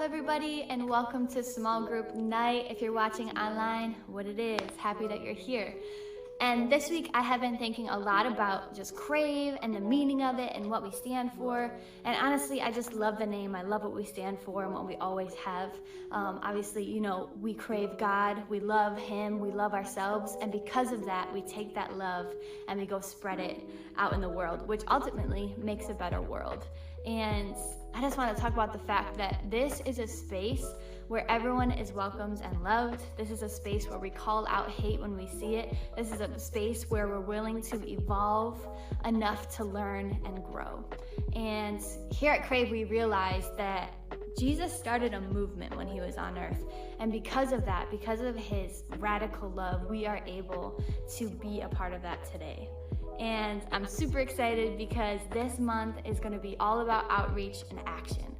everybody, and welcome to Small Group Night. If you're watching online, what it is, happy that you're here. And this week I have been thinking a lot about just Crave and the meaning of it and what we stand for. And honestly, I just love the name. I love what we stand for and what we always have. Obviously, you know, we crave God, we love Him, we love ourselves. And because of that, we take that love and we go spread it out in the world, which ultimately makes a better world. And I just want to talk about the fact that this is a space where everyone is welcomed and loved. This is a space where we call out hate when we see it. This is a space where we're willing to evolve enough to learn and grow. And here at Crave, we realized that Jesus started a movement when He was on earth. And because of that, because of His radical love, we are able to be a part of that today. And I'm super excited because this month is going to be all about outreach and action.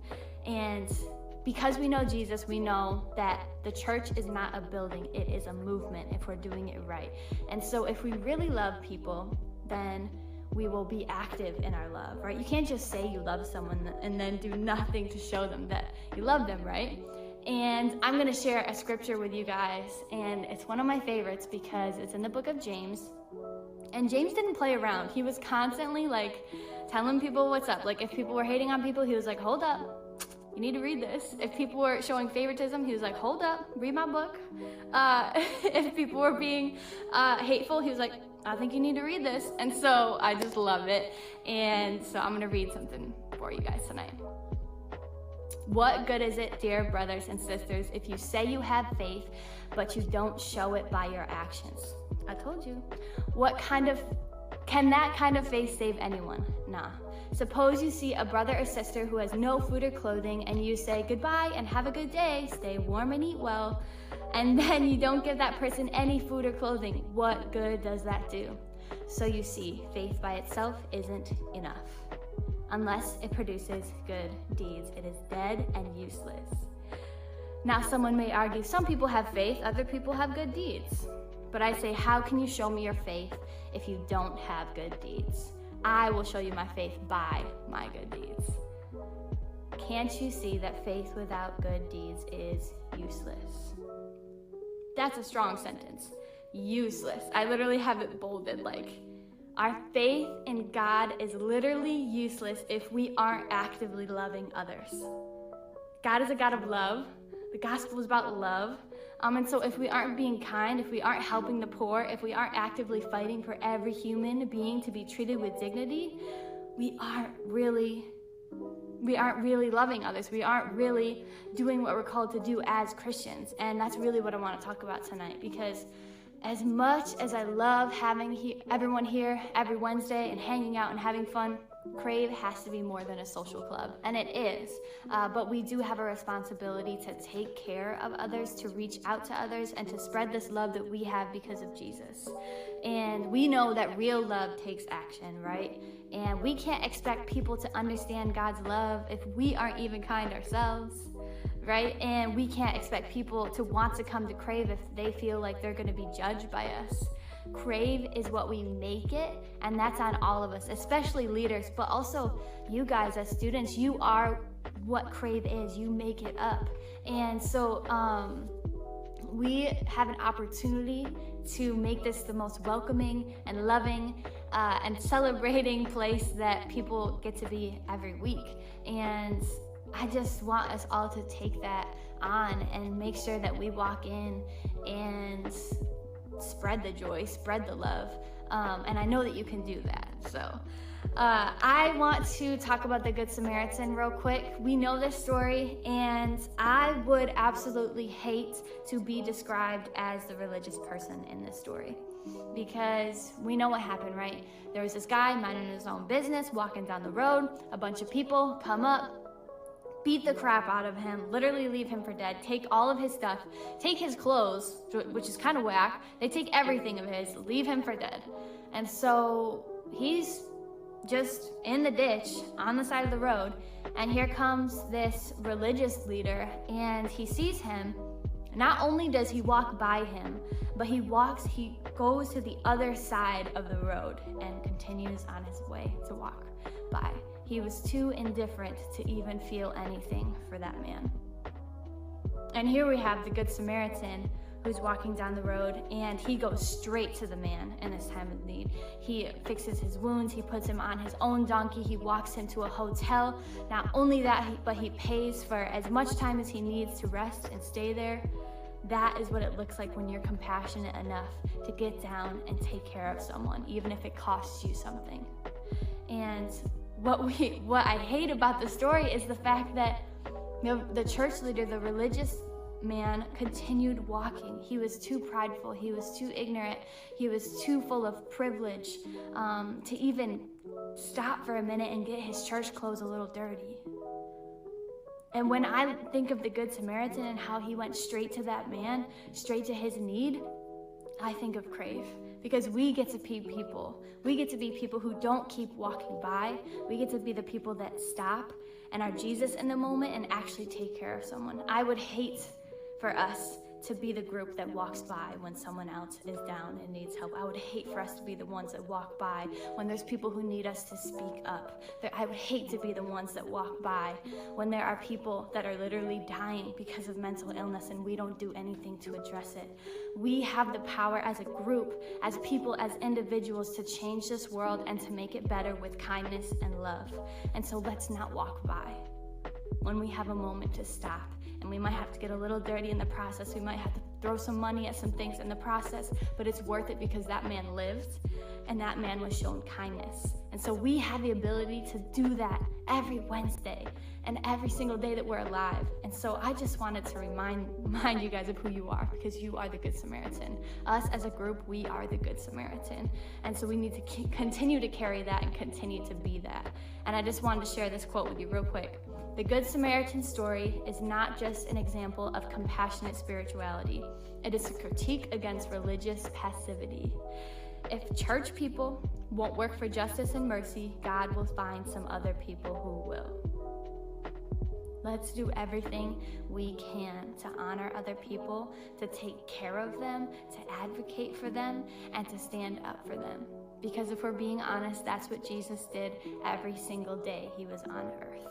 And because we know Jesus, we know that the church is not a building, it is a movement if we're doing it right. And so if we really love people, then we will be active in our love, right? You can't just say you love someone and then do nothing to show them that you love them, right? And I'm going to share a scripture with you guys, and it's one of my favorites because it's in the book of James. And James didn't play around. He was constantly like telling people what's up. Like if people were hating on people, he was like, hold up, you need to read this. If people were showing favoritism, he was like, hold up, read my book. If people were being hateful, he was like, I think you need to read this. And so I just love it. And so I'm gonna read something for you guys tonight. What good is it, dear brothers and sisters, if you say you have faith, but you don't show it by your actions? I told you. Can that kind of faith save anyone? Nah. Suppose you see a brother or sister who has no food or clothing, and you say goodbye and have a good day, stay warm and eat well, and then you don't give that person any food or clothing. What good does that do? So you see, faith by itself isn't enough. Unless it produces good deeds, it is dead and useless. Now someone may argue, some people have faith, other people have good deeds. But I say, how can you show me your faith if you don't have good deeds? I will show you my faith by my good deeds. Can't you see that faith without good deeds is useless? That's a strong sentence. Useless. I literally have it bolded, like, our faith in God is literally useless if we aren't actively loving others. God is a God of love. The gospel is about love. And so if we aren't being kind, if we aren't helping the poor, if we aren't actively fighting for every human being to be treated with dignity, we aren't really loving others. We aren't really doing what we're called to do as Christians. And that's really what I want to talk about tonight, because as much as I love having everyone here every Wednesday and hanging out and having fun, Crave has to be more than a social club, and it is, but we do have a responsibility to take care of others, to reach out to others, and to spread this love that we have because of Jesus. And we know that real love takes action, right? And we can't expect people to understand God's love if we aren't even kind ourselves, right? And we can't expect people to want to come to Crave if they feel like they're going to be judged by us. Crave is what we make it, and that's on all of us, especially leaders, but also you guys as students. You are what Crave is. You make it up. And so we have an opportunity to make this the most welcoming and loving and celebrating place that people get to be every week. And I just want us all to take that on and make sure that we walk in and spread the joy, spread the love, and I know that you can do that. So I want to talk about the Good Samaritan real quick. We know this story, and I would absolutely hate to be described as the religious person in this story, because we know what happened, right? There was this guy minding his own business, walking down the road. A bunch of people come up, beat the crap out of him, literally leave him for dead, take all of his stuff, take his clothes, which is kind of whack. They take everything of his, leave him for dead. And so he's just in the ditch on the side of the road, and here comes this religious leader, and he sees him. Not only does he walk by him, but he goes to the other side of the road and continues on his way to walk by. He was too indifferent to even feel anything for that man. And here we have the Good Samaritan who's walking down the road, and he goes straight to the man in his time of need. He fixes his wounds, he puts him on his own donkey, he walks him to a hotel. Not only that, but he pays for as much time as he needs to rest and stay there. That is what it looks like when you're compassionate enough to get down and take care of someone, even if it costs you something. And what I hate about the story is the fact that the church leader, the religious man, continued walking. He was too prideful, he was too ignorant, he was too full of privilege to even stop for a minute and get his church clothes a little dirty. And when I think of the Good Samaritan and how he went straight to that man, straight to his need, I think of Crave. Because we get to be people. We get to be people who don't keep walking by. We get to be the people that stop and are Jesus in the moment and actually take care of someone. I would hate for us to be the group that walks by when someone else is down and needs help. I would hate for us to be the ones that walk by when there's people who need us to speak up. I would hate to be the ones that walk by when there are people that are literally dying because of mental illness and we don't do anything to address it. We have the power as a group, as people, as individuals, to change this world and to make it better with kindness and love. And so let's not walk by when we have a moment to stop. And we might have to get a little dirty in the process. We might have to throw some money at some things in the process, but it's worth it because that man lived and that man was shown kindness. And so we have the ability to do that every Wednesday and every single day that we're alive. And so I just wanted to remind you guys of who you are, because you are the Good Samaritan. Us as a group, we are the Good Samaritan. And so we need to continue to carry that and continue to be that. And I just wanted to share this quote with you real quick. The Good Samaritan story is not just an example of compassionate spirituality. It is a critique against religious passivity. If church people won't work for justice and mercy, God will find some other people who will. Let's do everything we can to honor other people, to take care of them, to advocate for them, and to stand up for them. Because if we're being honest, that's what Jesus did every single day he was on earth.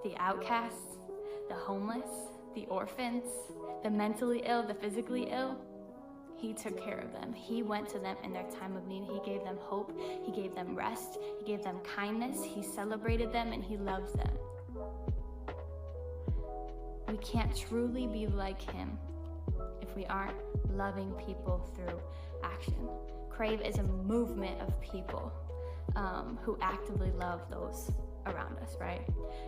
The outcasts, the homeless, the orphans, the mentally ill, the physically ill, he took care of them. He went to them in their time of need. He gave them hope. He gave them rest. He gave them kindness. He celebrated them and he loves them. We can't truly be like him if we aren't loving people through action. Crave is a movement of people who actively love those around us, right?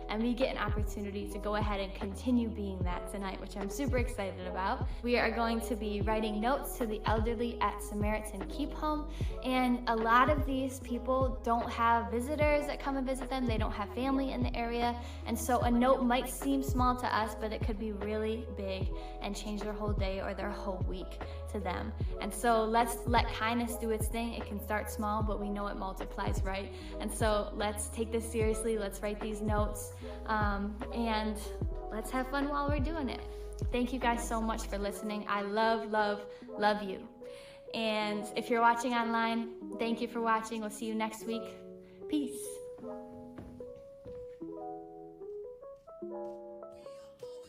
And we get an opportunity to go ahead and continue being that tonight, which I'm super excited about. We are going to be writing notes to the elderly at Samaritan Keep Home, and a lot of these people don't have visitors that come and visit them. They don't have family in the area, and so a note might seem small to us, but it could be really big and change their whole day or their whole week to them. And so let's let kindness do its thing. It can start small, but we know it multiplies, right? And so let's take this seriously. Let's write these notes and let's have fun while we're doing it. Thank you guys so much for listening. I love, love, love you. And if you're watching online, thank you for watching. We'll see you next week. Peace.